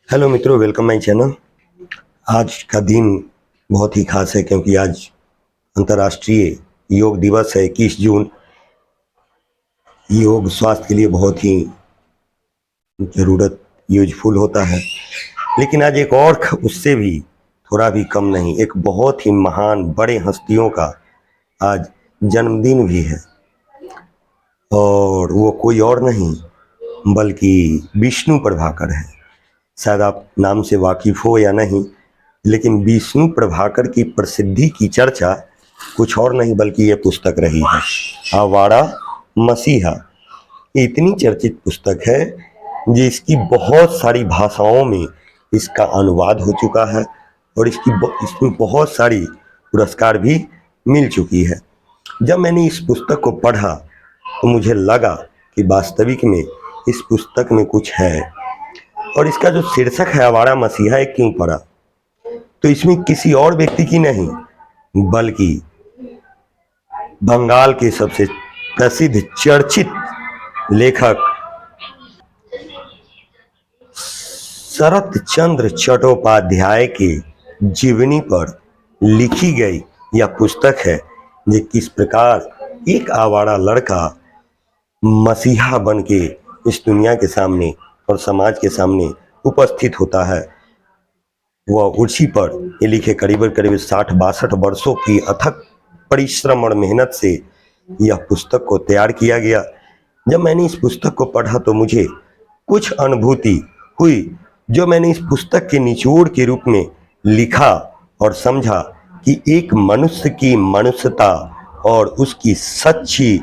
Hello मित्रों, welcome my channel. आज का दिन बहुत ही खास है क्योंकि आज अंतर्राष्ट्रीय योग दिवस है। 21 जून। योग स्वास्थ्य के लिए बहुत ही ज़रूरत यूजफुल होता है। लेकिन आज एक और उससे भी थोड़ा भी कम नहीं, एक बहुत ही महान बड़े हस्तियों का आज जन्मदिन भी है। और वो कोई और नहीं बल्कि विष्णु प्रभाकर है। शायद आप नाम से वाकिफ हो या नहीं, लेकिन विष्णु प्रभाकर की प्रसिद्धि की चर्चा कुछ और नहीं बल्कि ये पुस्तक रही है, आवारा मसीहा। इतनी चर्चित पुस्तक है जिसकी बहुत सारी भाषाओं में इसका अनुवाद हो चुका है और इसमें बहुत सारी पुरस्कार भी मिल चुकी है। जब मैंने इस पुस्तक को पढ़ा तो मुझे लगा कि वास्तविक में इस पुस्तक में कुछ है। और इसका जो शीर्षक है आवारा मसीहा, ये क्यों पढ़ा, तो इसमें किसी और व्यक्ति की नहीं बल्कि बंगाल के सबसे प्रसिद्ध चर्चित लेखक शरत चंद्र चट्टोपाध्याय के जीवनी पर लिखी गई यह पुस्तक है, जो किस प्रकार एक आवारा लड़का मसीहा बन के इस दुनिया के सामने और समाज के सामने उपस्थित होता है। वह उसी पर ये लिखे करीब 60-62 वर्षों की अथक परिश्रम और मेहनत से यह पुस्तक को तैयार किया गया। जब मैंने इस पुस्तक को पढ़ा तो मुझे कुछ अनुभूति हुई जो मैंने इस पुस्तक के निचोड़ के रूप में लिखा और समझा कि एक मनुष्य की मनुष्यता और उसकी सच्ची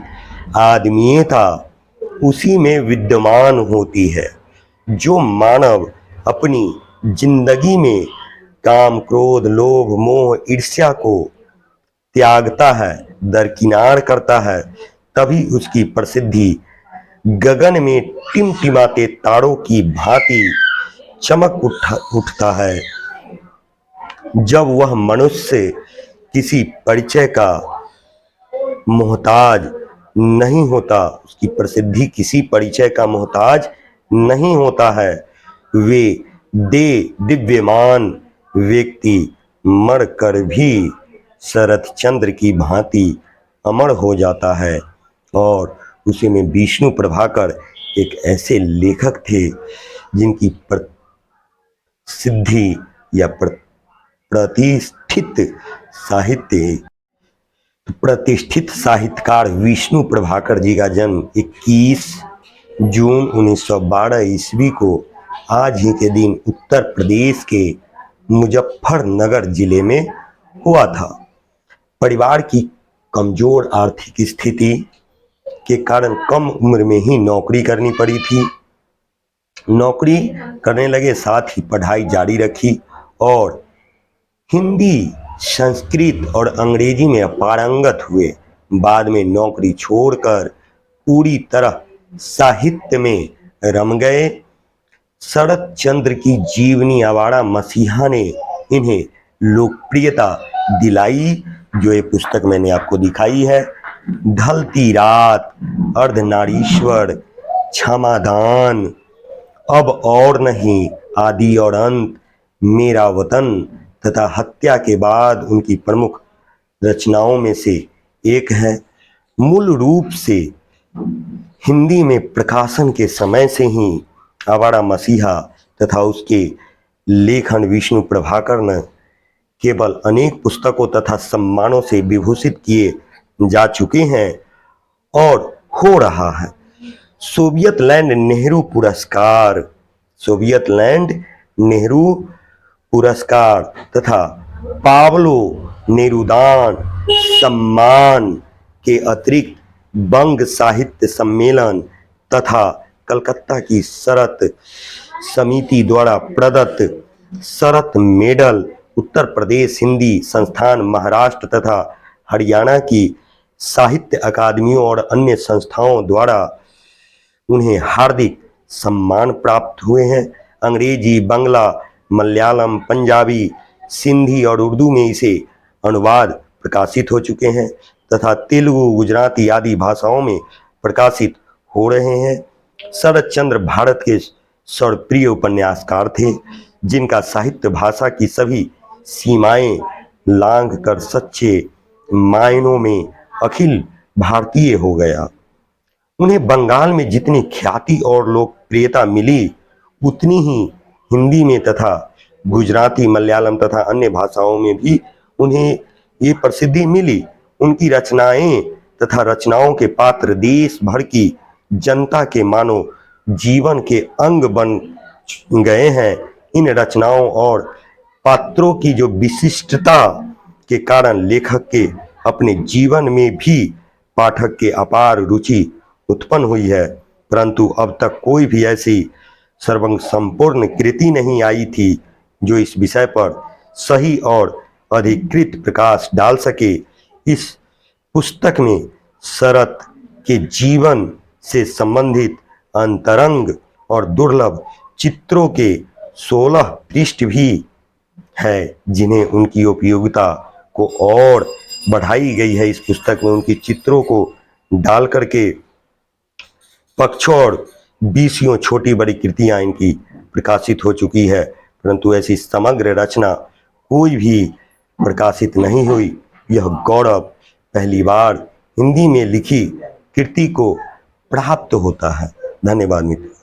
आदमीयता उसी में विद्यमान होती है। जो मानव अपनी जिंदगी में काम, क्रोध, लोभ, मोह, ईर्ष्या को त्यागता है, दरकिनार करता है, तभी उसकी प्रसिद्धि गगन में टिमटिमाते तारों की भांति चमक उठता है। जब वह मनुष्य किसी परिचय का मोहताज नहीं होता, उसकी प्रसिद्धि किसी परिचय का मोहताज नहीं होता है, वे दिव्यमान व्यक्ति मरकर भी शरत चंद्र की भांति अमर हो जाता है। और उसी में विष्णु प्रभाकर एक ऐसे लेखक थे जिनकी प्रसिद्धि या प्रतिष्ठित साहित्यकार विष्णु प्रभाकर जी का जन्म 21 जून 1912 ईस्वी को आज ही के दिन उत्तर प्रदेश के मुजफ्फरनगर जिले में हुआ था। परिवार की कमजोर आर्थिक स्थिति के कारण कम उम्र में ही नौकरी करनी पड़ी थी। नौकरी करने लगे, साथ ही पढ़ाई जारी रखी और हिंदी, संस्कृत और अंग्रेजी में पारंगत हुए। बाद में नौकरी छोड़कर पूरी तरह साहित्य में रम गए। शरत चंद्र की जीवनी आवारा मसीहा ने इन्हें लोकप्रियता दिलाई, जो ये पुस्तक मैंने आपको दिखाई है। ढलती रात, अर्धनारीश्वर, क्षमादान, अब और नहीं, आदि और अंत, मेरा वतन तथा हत्या के बाद उनकी प्रमुख रचनाओं में से एक है। मूल रूप से हिंदी में प्रकाशन के समय से ही आवारा मसीहा तथा उसके लेखन विष्णु प्रभाकर ने केवल अनेक पुस्तकों तथा सम्मानों से विभूषित किए जा चुके हैं और हो रहा है। सोवियत लैंड नेहरू पुरस्कार तथा पाब्लो नेरुदान सम्मान के अतिरिक्त बंग साहित्य सम्मेलन तथा कलकत्ता की शरत समिति द्वारा प्रदत्त शरत मेडल, उत्तर प्रदेश हिंदी संस्थान, महाराष्ट्र तथा हरियाणा की साहित्य अकादमियों और अन्य संस्थाओं द्वारा उन्हें हार्दिक सम्मान प्राप्त हुए हैं। अंग्रेजी, बांग्ला, मलयालम, पंजाबी, सिंधी और उर्दू में इसे अनुवाद प्रकाशित हो चुके हैं तथा तेलुगु, गुजराती आदि भाषाओं में प्रकाशित हो रहे हैं। शरत चंद्र भारत के सर्वप्रिय उपन्यासकार थे, जिनका साहित्य भाषा की सभी सीमाएं लांघकर सच्चे मायनों में अखिल भारतीय हो गया। उन्हें बंगाल में जितनी ख्याति और लोकप्रियता मिली, उतनी ही हिंदी में तथा गुजराती, मलयालम तथा अन्य भाषाओं में भी उन्हें ये प्रसिद्धि मिली। उनकी रचनाएं तथा रचनाओं के पात्र देश भर की जनता के मानो जीवन के अंग बन गए हैं। इन रचनाओं और पात्रों की जो विशिष्टता के कारण लेखक के अपने जीवन में भी पाठक के अपार रुचि उत्पन्न हुई है, परंतु अब तक कोई भी ऐसी सर्वसंपूर्ण कृति नहीं आई थी जो इस विषय पर सही और अधिकृत प्रकाश डाल सके। इस पुस्तक में शरत के जीवन से संबंधित अंतरंग और दुर्लभ चित्रों के 16 पृष्ठ भी है, जिन्हें उनकी उपयोगिता को और बढ़ाई गई है। इस पुस्तक में उनकी चित्रों को डाल करके पक्षों और 20 छोटी बड़ी कृतियां इनकी प्रकाशित हो चुकी है, परंतु ऐसी समग्र रचना कोई भी प्रकाशित नहीं हुई। यह गौरव पहली बार हिंदी में लिखी कृति को प्राप्त होता है। धन्यवाद मित्रों।